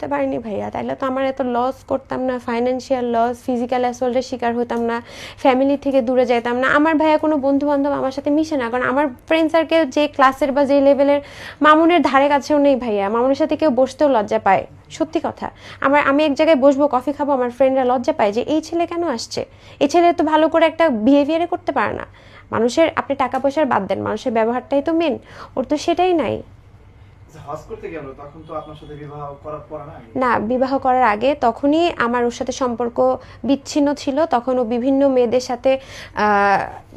করতে পারিনি ভাইয়া, তাইলে তো আমার এত লস করতাম না, ফাইন্যান্সিয়াল লস, ফিজিক্যাল অ্যাসল্টের শিকার হতাম না, ফ্যামিলি থেকে দূরে যেতাম না। আমার ভাইয়া কোনো বন্ধু বান্ধব আমার সাথে মিশে না, কারণ আমার ফ্রেন্ড সার্কেল যে ক্লাসের বা যে লেভেলের, মামুনের ধারে কাছেও নেই ভাইয়া। মামুনের সাথে কেউ বসতেও লজ্জা পায়, সত্যি কথা। আমি এক জায়গায় বসবো, কফি খাবো, আমার ফ্রেন্ডরা লজ্জা পায় যে এই ছেলে কেন আসছে, এই ছেলে তো ভালো করে একটা বিহেভিয়ারে করতে পারে না। মানুষের, আপনি টাকা পয়সার বাদ দেন, মানুষের ব্যবহারটাই তো মেন, ওর তো সেটাই নাই। হজ করতে গেল তখন তো আপনার সাথে বিবাহ করার পর না? না, বিবাহ করার আগে তখনই আমার ওর সাথে সম্পর্ক বিচ্ছিন্ন ছিল। তখন ও বিভিন্ন মেয়েদের সাথে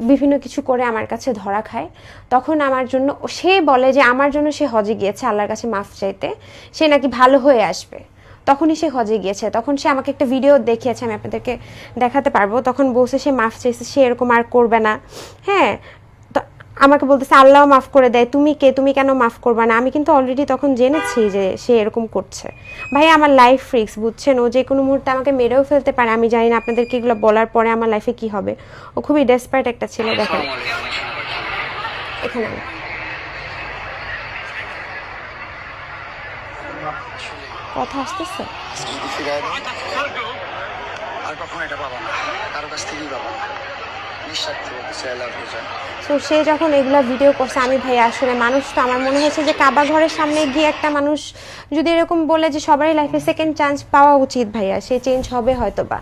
বিভিন্ন কিছু করে আমার কাছে ধরা খায়। তখন আমার জন্য সে বলে যে আমার জন্য সে হজে গিয়েছে আল্লাহর কাছে মাফ চাইতে, সে নাকি ভালো হয়ে আসবে। তখনই সে হজে গিয়েছে। তখন সে আমাকে একটা ভিডিও দেখিয়েছে, আমি আপনাদেরকে দেখাতে পারবো। তখন বলছে সে মাফ চাইছে, সে এরকম আর করবে না। হ্যাঁ, আমাকে বলতেছে আল্লাহ মাফ করে দেয়, তুমি কে, তুমি কেন মাফ করবে না? আমি কিন্তু অলরেডি তখন জেনেছি যে সে এরকম করছে। ভাই আমার লাইফ ফ্রিক্স, বুঝছেন? ও যে কোনো মুহূর্তে আমাকে মেরেও ফেলতে পারে। আমি জানি না আপনাদেরকে এগুলো বলার পরে আমার লাইফে কি হবে। ও খুবই ডেসপারেট একটা ছিল। দেখেন এখানে কথা আসতেছে। আর কখনো এটা পাবা না, কারো কাছ থেকেই পাবা না। তো সে যখন এগুলা ভিডিও করছে, আমি ভাই আসলে মানুষ তো, আমার মনে হয়েছে যে কাবা ঘরের সামনে গিয়ে একটা মানুষ যদি এরকম বলে যে সবারই লাইফে সেকেন্ড চান্স পাওয়া উচিত ভাইয়া, সে চেঞ্জ হবে হয়তো বা,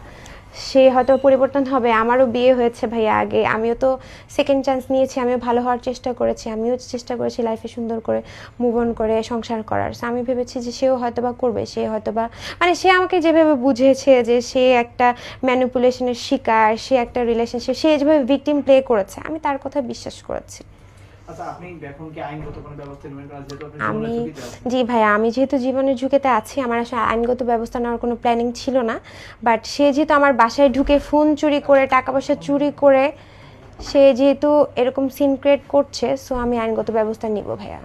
সে হয়তো পরিবর্তন হবে। আমারও বিয়ে হয়েছে ভাইয়া আগে, আমিও তো সেকেন্ড চান্স নিয়েছি, আমিও ভালো হওয়ার চেষ্টা করেছি, আমিও চেষ্টা করেছি লাইফে সুন্দর করে মুভ অন করে সংসার করার। আমি ভেবেছি যে সেও হয়তো বা করবে, সে হয়তো বা, মানে সে আমাকে যেভাবে বুঝেছে যে সে একটা ম্যানিপুলেশনের শিকার, সে একটা রিলেশনশিপ, সে যেভাবে ভিকটিম প্লে করেছে, আমি তার কথা বিশ্বাস করেছি। আমি জি ভাইয়া, আমি যেহেতু জীবনের ঝুঁকিতে আছি, আমার আসলে আইনগত ব্যবস্থা নেওয়ার কোনো প্ল্যানিং ছিল না। বাট সে যেহেতু আমার বাসায় ঢুকে ফোন চুরি করে, টাকা পয়সা চুরি করে, সে যেহেতু এরকম সিন ক্রিয়েট করছে, সো আমি আইনগত ব্যবস্থা নিব ভাইয়া।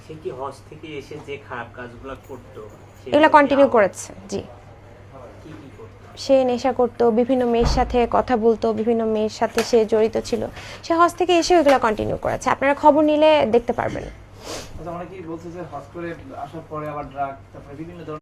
সে কি হজ থেকে এসে যে খারাপ কাজগুলো করতো এগুলো কন্টিনিউ করেছে। জি, কি কি করতো? সে নেশা করতো, বিভিন্ন মেয়ের সাথে কথা বলতো, বিভিন্ন মেয়ের সাথে সে জড়িত ছিল। সে হজ থেকে এসে ওইগুলো কন্টিনিউ করেছে, আপনারা খবর নিলে দেখতে পারবেন। অনেকেই বলছে যে হজ করে আসার পরে আবার ড্রাগ, তারপরে বিভিন্ন